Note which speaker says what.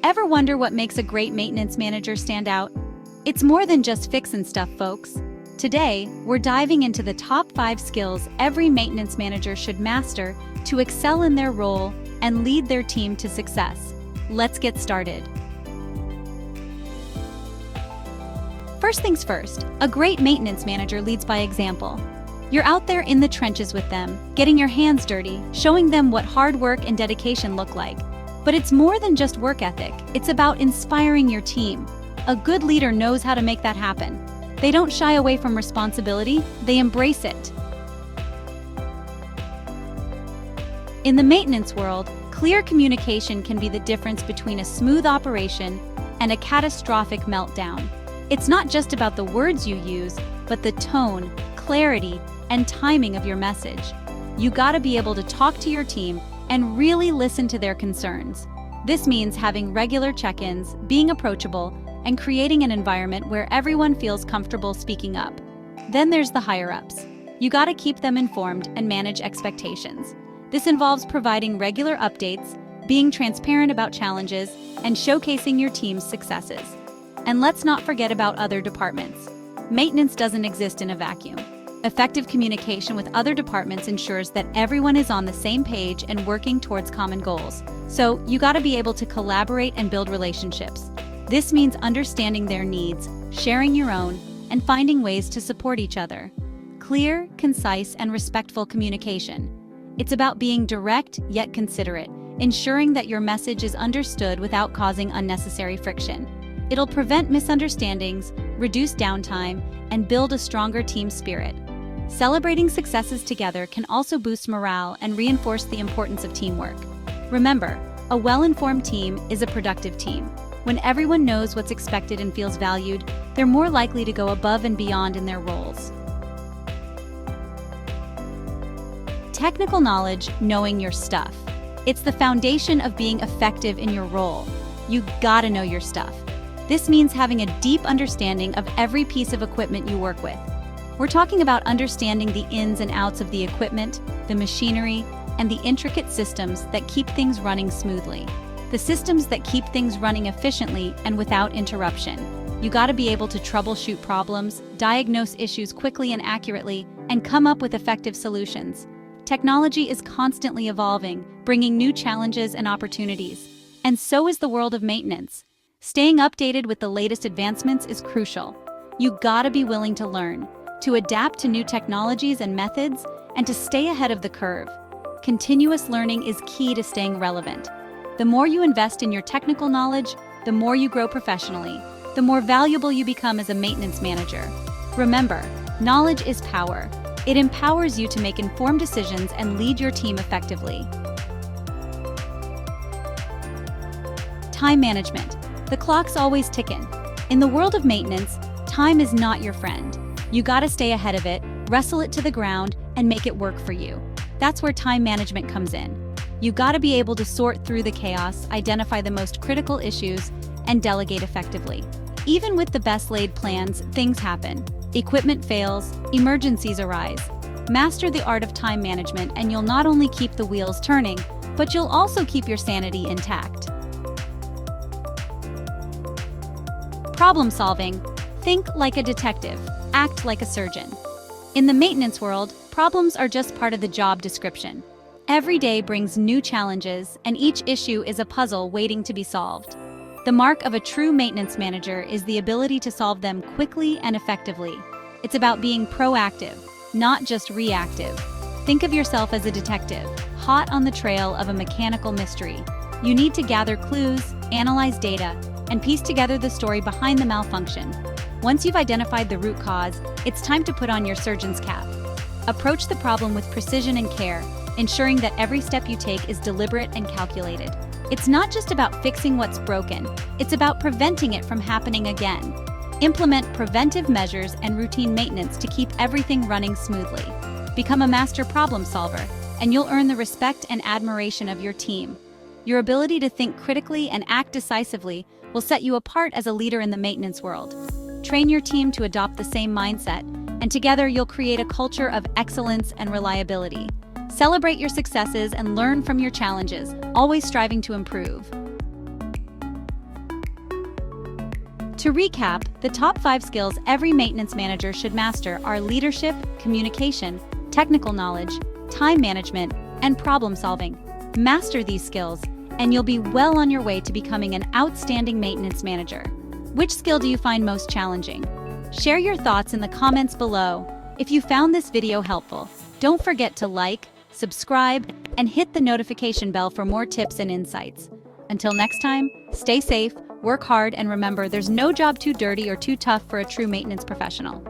Speaker 1: Ever wonder what makes a great maintenance manager stand out? It's more than just fixing stuff, folks. Today, we're diving into the top 5 skills every maintenance manager should master to excel in their role and lead their team to success. Let's get started. First things first, a great maintenance manager leads by example. You're out there in the trenches with them, getting your hands dirty, showing them what hard work and dedication look like. But it's more than just work ethic, it's about inspiring your team. A good leader knows how to make that happen. They don't shy away from responsibility, they embrace it. In the maintenance world, clear communication can be the difference between a smooth operation and a catastrophic meltdown. It's not just about the words you use, but the tone, clarity, and timing of your message. You gotta be able to talk to your team and really listen to their concerns. This means having regular check-ins, being approachable, and creating an environment where everyone feels comfortable speaking up. Then there's the higher-ups. You gotta keep them informed and manage expectations. This involves providing regular updates, being transparent about challenges, and showcasing your team's successes. And let's not forget about other departments. Maintenance doesn't exist in a vacuum. Effective communication with other departments ensures that everyone is on the same page and working towards common goals. So, you gotta be able to collaborate and build relationships. This means understanding their needs, sharing your own, and finding ways to support each other. Clear, concise, and respectful communication. It's about being direct yet considerate, ensuring that your message is understood without causing unnecessary friction. It'll prevent misunderstandings, reduce downtime, and build a stronger team spirit. Celebrating successes together can also boost morale and reinforce the importance of teamwork. Remember, a well-informed team is a productive team. When everyone knows what's expected and feels valued, they're more likely to go above and beyond in their roles. Technical knowledge, knowing your stuff. It's the foundation of being effective in your role. You gotta know your stuff. This means having a deep understanding of every piece of equipment you work with. We're talking about understanding the ins and outs of the equipment, the machinery, and the intricate systems that keep things running smoothly. The systems that keep things running efficiently and without interruption. You gotta be able to troubleshoot problems, diagnose issues quickly and accurately, and come up with effective solutions. Technology is constantly evolving, bringing new challenges and opportunities. And so is the world of maintenance. Staying updated with the latest advancements is crucial. You gotta be willing to learn, to adapt to new technologies and methods, and to stay ahead of the curve. Continuous learning is key to staying relevant. The more you invest in your technical knowledge, the more you grow professionally, the more valuable you become as a maintenance manager. Remember, knowledge is power. It empowers you to make informed decisions and lead your team effectively. Time management. The clock's always ticking. In the world of maintenance, time is not your friend. You gotta stay ahead of it, wrestle it to the ground, and make it work for you. That's where time management comes in. You gotta be able to sort through the chaos, identify the most critical issues, and delegate effectively. Even with the best laid plans, things happen. Equipment fails, emergencies arise. Master the art of time management and you'll not only keep the wheels turning, but you'll also keep your sanity intact. Problem solving. Think like a detective, act like a surgeon. In the maintenance world, problems are just part of the job description. Every day brings new challenges, and each issue is a puzzle waiting to be solved. The mark of a true maintenance manager is the ability to solve them quickly and effectively. It's about being proactive, not just reactive. Think of yourself as a detective, hot on the trail of a mechanical mystery. You need to gather clues, analyze data, and piece together the story behind the malfunction. Once you've identified the root cause, it's time to put on your surgeon's cap. Approach the problem with precision and care, ensuring that every step you take is deliberate and calculated. It's not just about fixing what's broken, it's about preventing it from happening again. Implement preventive measures and routine maintenance to keep everything running smoothly. Become a master problem solver, and you'll earn the respect and admiration of your team. Your ability to think critically and act decisively will set you apart as a leader in the maintenance world. Train your team to adopt the same mindset, and together you'll create a culture of excellence and reliability. Celebrate your successes and learn from your challenges, always striving to improve. To recap, the top 5 skills every maintenance manager should master are leadership, communication, technical knowledge, time management, and problem solving. Master these skills, and you'll be well on your way to becoming an outstanding maintenance manager. Which skill do you find most challenging? Share your thoughts in the comments below. If you found this video helpful, don't forget to like, subscribe, and hit the notification bell for more tips and insights. Until next time, stay safe, work hard, and remember, there's no job too dirty or too tough for a true maintenance professional.